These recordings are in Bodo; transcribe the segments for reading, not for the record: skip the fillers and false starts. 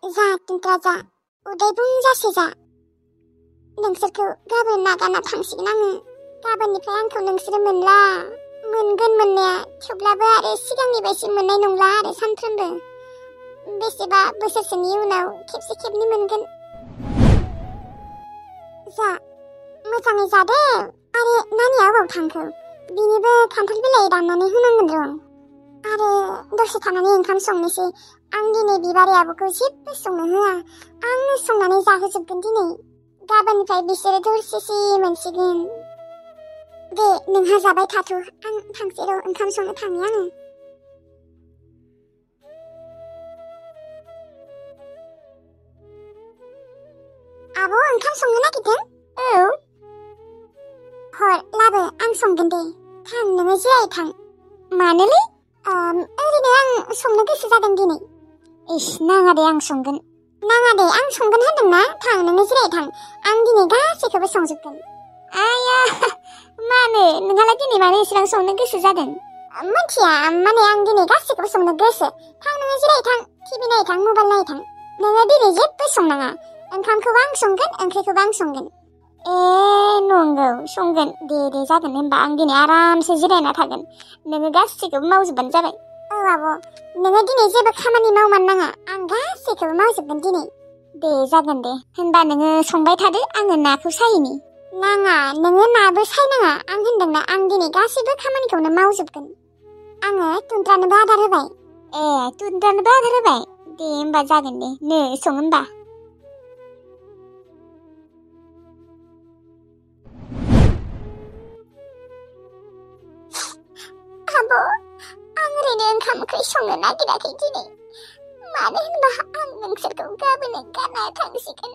जा दुन्द्रा जा उदै बुंजासे जा नोंसोरखौ गाबोन नागारना थांसिगोन आङो गाबोननिफ्राय आंखौ नोंसोरो मोनला मोनगोन मोननाया थेवब्लाबो आरो सिगांनि बायदि मोननाय नंला आरो सानफ्रोमबो बेसेबा बोसोरसोनि उनाव खेबसे खेबनै मोनगोन जा मोजाङै जादो आरो नानिया अबाव थांखो बिनिबो खान्थाल बिलाइ दाननानै होनांगोन र' आरो दसे थानानै ओंखाम संनोसै आं दिनै बिबारि आब'खौ जेबो संनो होआ आंनो संनानै जाहोजोबगोन दिनै गाबोननिफ्राय बिसोरो दरसेसो मोनसिगोन दे नोंहा जाबाय थाथ' आं थांसै र' ओंखाम संनो थाङो आङो आब' ओंखाम संनो नागिरदों औ हर लाबो आं संगोन दे थां नोङो जिराय थां मानोलै ओरैनो आं संनो गोसो जादों दिनै इस नाङा दे आं संगोन नाङा दे आं संगोन होनदोंना थां नोङो जिराय थां आं दिनै गासैखौबो संजोबगोन आया मानो नोंहालाय दिनै मानो एसेबां संनो गोसो जादों मिथिया माने आं दिनै गासैखौबो संनो गोसो थां नोङो जिराय थां टिभि नाय थां मबाइल नाय थां नोङो दिनै जेबो संनाङा ओंखामखौबो आं संगोन ओंख्रिखौबो आं संगोन नंगौ संगोन दे जागोन होनबा आं दिनै आरामसे जिरायना थागोन नोङो गासैखौबो मावजोबबानो जाबाय औ आब' नोङो दिनै जेबो खामानि मावमानो नाङा आं गासैखौबो मावजोबगोन दिनै दे जागोन दे होनबा नोङो संबाय थादो आङो नाखौ सायनि नाङा नोङो नाबो सायनाङा आं होनदोंना आं दिनै गासैबो खामानिखौनो मावजोबगोन आङो तुन्द्रानोबो आदार होबाय तुन्द्रानोबो आदार होबाय दे होनबा जागोन दे नो सं होनबा आब' आं ओरैनो ओंखाम ओंख्रि संनो नागिराखै दिनै मानो होनबा आं नोंसोरखौ गाबोन गारना थांसिगोन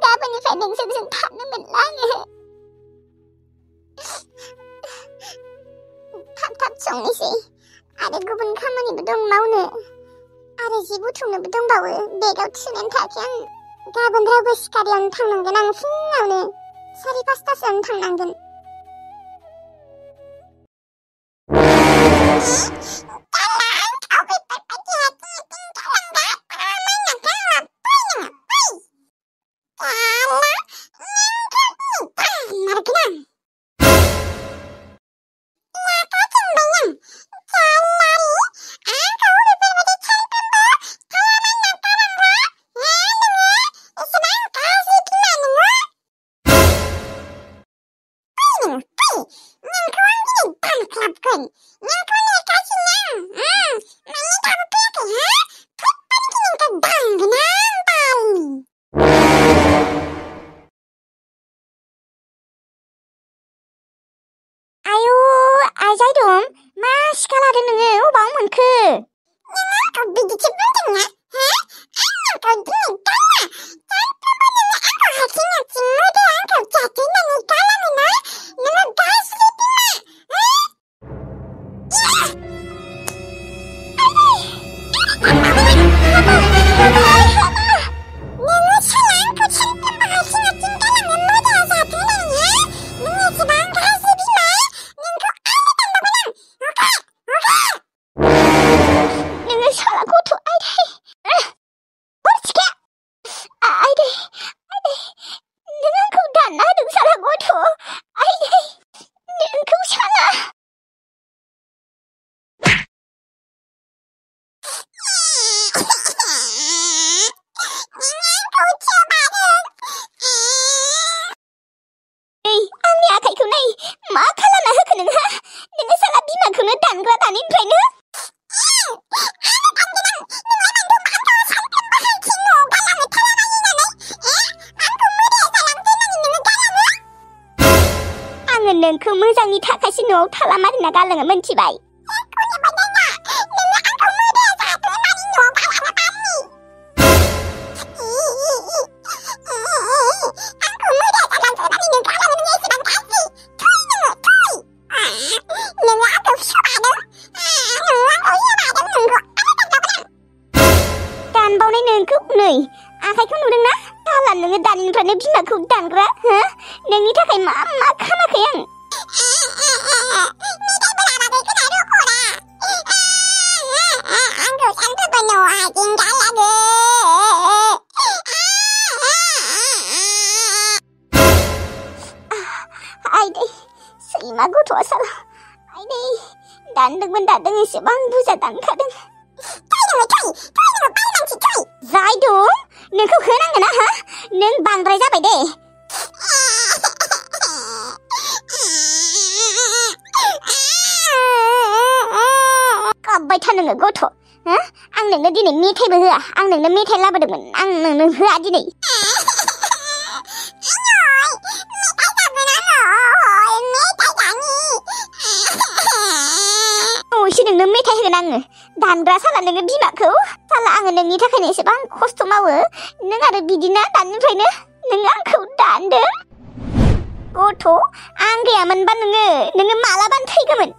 गाबोननिफ्राय नोंसोरजों थानो मोनला आङो थाब संनोसै आरो गुबुन खामानिबो दं मावनो आरो जि बुथुमनोबो दंबावो बेगाव थिनानै थायाखै आं गाबोन रावबो सिखारियावनो थांनांगोन आं फुङावनो 4-5टासोआवनो थांनांगोन नोंखौ मोजांनि थाखायसो न'आव थाला मारिना गालाङो मोनथिबाय दानबावनाय नोंखौ नै आखाइखौ नुदोंना दाला नोङो दानिनिफ्रायनो बिमाखौ दानग्रा हो नोंनि थाखाय मा खालामाखै आं गथ'आ साला आइदै दानदों एसेबां बुरजा दानखादों जाय दं नोंखौ होनांगोन ना हा नों बांद्राय जाबाय दे गाबबाय था नोङो गथ' आं नोंनो दिनै मेथाइबो होआ आं नोंनो मेथाइ लाबोदोंमोन आं नोंनो होआ दिनै एसे नोंनो मेथाइ होगोन आङो दानग्रा साला नोङो बिमाखौ साला आङो नोंनि थाखायनो एसेबां खस्थ' मावो नों आरो बिदिना दाननिफ्रायनो नों आंखौ दानदों गथ' आं गैयामोनबा नोङो मालाबानो थैगौमोन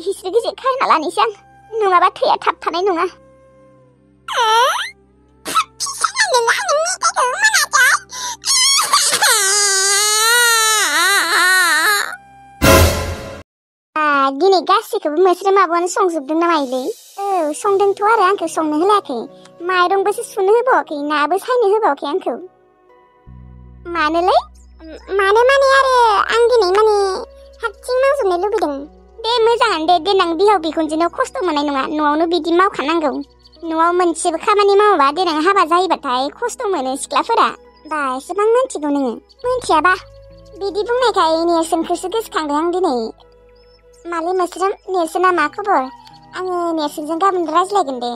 हिस्रि गिजिर खाना लानोसै आं नङाबा थैया थाब थानाय नङा दिनै गासैखौबो मोस्रोम आब'आनो संजोबदों ना माइलै संदोंथ' आरो आंखौ संनो होलायाखै माइरंबोसो सुनो होबावाखै नाबो सायनो होबावाखै आंखौ मानोलै मानो माने आरो आं दिनै माने हारसिं मावजोबनो लुबैदों दे मोजाङानो दे देनां बिहाव बिखुनजोनाव खस्थ' मोननाय नङा न'आवनो बिदि मावखानांगौ न'आव मोनसेबो खामानि मावाबा देनां हाबा जायोबाथाय खस्थ' मोनो सिख्लाफोरा बा एसेबां मिन्थिगौ नोङो मिन्थियाबा बिदि बुंनायखाय नेरसोनखौसो गोसोखांदों आं दिनै मालै मोस्रोम नेरसोना मा खबर आङो नेरसोनजों गाबोन रायज्लायगोन दे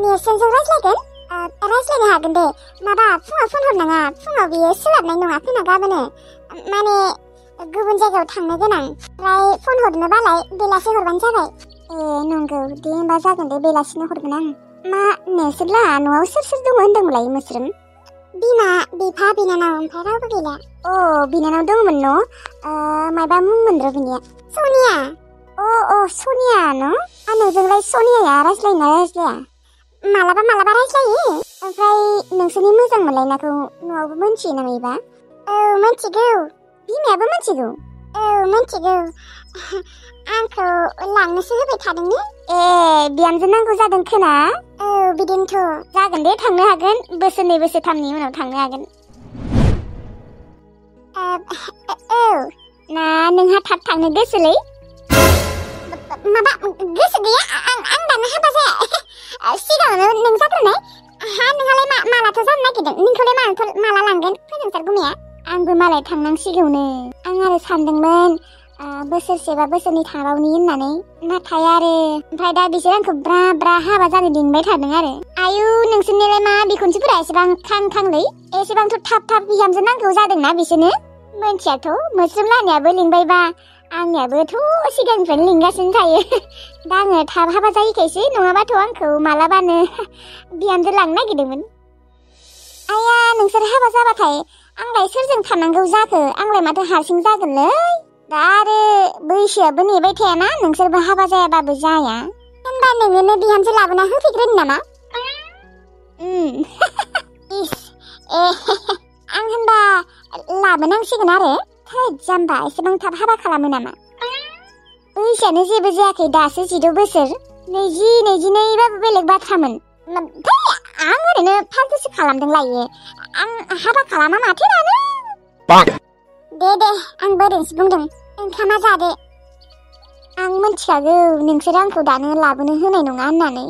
नेरसोनजों रायज्लायगोन रायज्लायनो हागोन दे माबा फुङाव फन हरनाङा फुङाव बियो सोलाबनाय नङा फैना गाबोनो माने गुबुन जायगायाव थांनो गोनां ओमफ्राय फन हरनोबालाय बेलासि हरबानो जाबाय नंगौ दे होमबा जागोन दे बेलासिनो हरगोन आं मा नेरसोनला न'आव सोर दङ होनदोंमोनलाय मोस्रोम बिमा बिफा बिनानाव ओमफ्राय रावबो गैला बिनानाव दंमोन न' मायबा मुंमोन र' बिनिया सनिया सनिया न' नोंजोंलाय सनियाया रायज्लायना रायज्लाया मालाबा रायज्लायो ओमफ्राय नोंसोरनि मोजां मोनलायनायखौ न'आवबो मोनथियो ना मायबा मोनथिगौ बिमायाबो मोनथिगौ मोनथिगौ आंखौ लांनोसो होबाय थादोंनो बिहामजो नांगौ जादों खोना बिदिनोथ' जागोन दे थांनो हागोन बोसोरनै बोसोरथामनि उनाव थांनो हागोन ना नोंहा थाब थांनो गोसोलै माबा गोसो गैया आं दानो हाबा जाया सिगाङावनो नों जाग्रोनाय नोंहालाय मालाथो जानो नागिरदों नोंखौलाय माला लांगोन फोजोंसार गुमाया आंबो मालाय थांनांसिगौनो आं आरो सानदोंमोन बोसोरसेबा बोसोरनै थाबावनि होननानै नाथाय आरो ओमफ्राय दा बिसोर आंखौ ब्रा हाबा जानो लिंबाय थादों आरो आयु नोंसोरनिलाय मा बिखुनजोफोरा एसेबां खांलै एसेबांथ' थाब बिहामजो नांगौ जादोंना बिसोरनो मोनथियाथ' मोस्रोम लानायाबो लिंबायबा आंनियाबोथ' सिगांनिफ्रायनो लिंगासिनो थायो दा आङो थाब हाबा जायैखायसो नङाबाथ' आंखौ मालाबानो बिहामजो लांनो नागिरदोंमोन आया नोंसोर हाबा जाबाथाय आंलाय सोरजों थानांगौ जाखो आंलाय माथो हारसिं जागोनलै दा आरो बैसोआबो नेबाय थायाना नोंसोरबो हाबा जायाबाबो जाया होनबा नोङोनो बिहामजो लाबोना होफैग्रोनो नामा आं होनबा लाबोनांसिगोन आरो जाम्बा एसेबां थाब हाबा खालामो नामा बैसोआनो जेबो जायाखै दासो 16 बोसोर 20-22बाबो बेलेग बाथ्रामोन आं ओरैनो फालतुसो खालामदों लायो आं हाबा खालामा माथो दानो दे आंबो ओरैनोसो बुंदों ओंखामा जादो आं मिन्थिखागौ नोंसोर आंखौ दानो लाबोनो होनाय नङा होननानै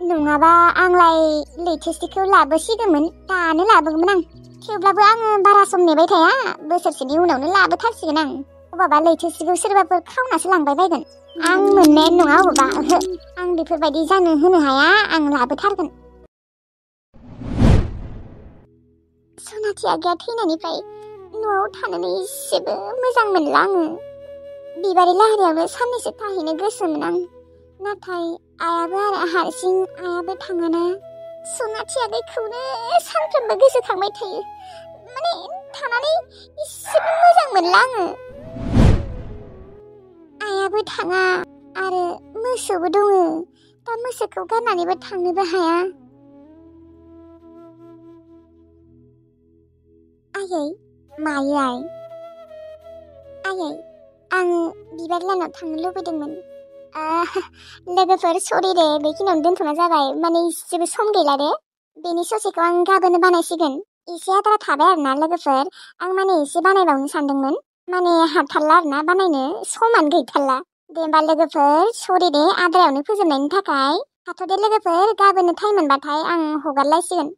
नङाबा आंलाय लैथोसेखौ लाबोसिगौमोन दानो लाबोगौमोन आं थेवब्लाबो आङो बारा सम नेबाय थाया बोसोरसेनि उनावनो लाबोथारसिगोन आं अबावबा लैथोसेखौ सोरबाफोर खावनासो लांबाय बायगोन आं मोननायानो नङा अबावबा आं बेफोरबायदि जानो होनो हाया आं लाबोथारगोन सनाथि आगैया थैनायनिफ्राय न'आव थानानै एसेबो मोजां मोनला आङो बिबारि लाहारियावनो साननैसो थाहैनो गोसोमोन आं नाथाय आयाबो आरो हारसिं आयाबो थाङाना सनाथि आगैखौनो सानफ्रोमबो गोसोखांबाय थायो माने थानानै एसेबो मोजां मोनला आङो आयाबो थाङा आरो मोसौबो दङ दा मोसौखौ गारनानैबो थांनोबो हाया आयै मायो आयै आं बिबार लानाव थांनो लुबैदोंमोन। लोगोफोर सरि दे बेखिनियावनो दोनथ'नाय जाबाय माने जेबो सम गैला दे बेनि ससेखौ आं गाबोननो बानायसिगोन एसे आद्रा थाबाय आरोना लोगोफोर आं माने एसे बानायबावनो सानदोंमोन माने हाथारला आरोना बानायनो समानो गैथारला दे होमबा लोगोफोर सरि दे आद्रायावनो फोजोबनायनि थाखाय थाथ'दे लोगोफोर गाबोननो टाइम मोनबाथाय आं हगारलायसिगोन।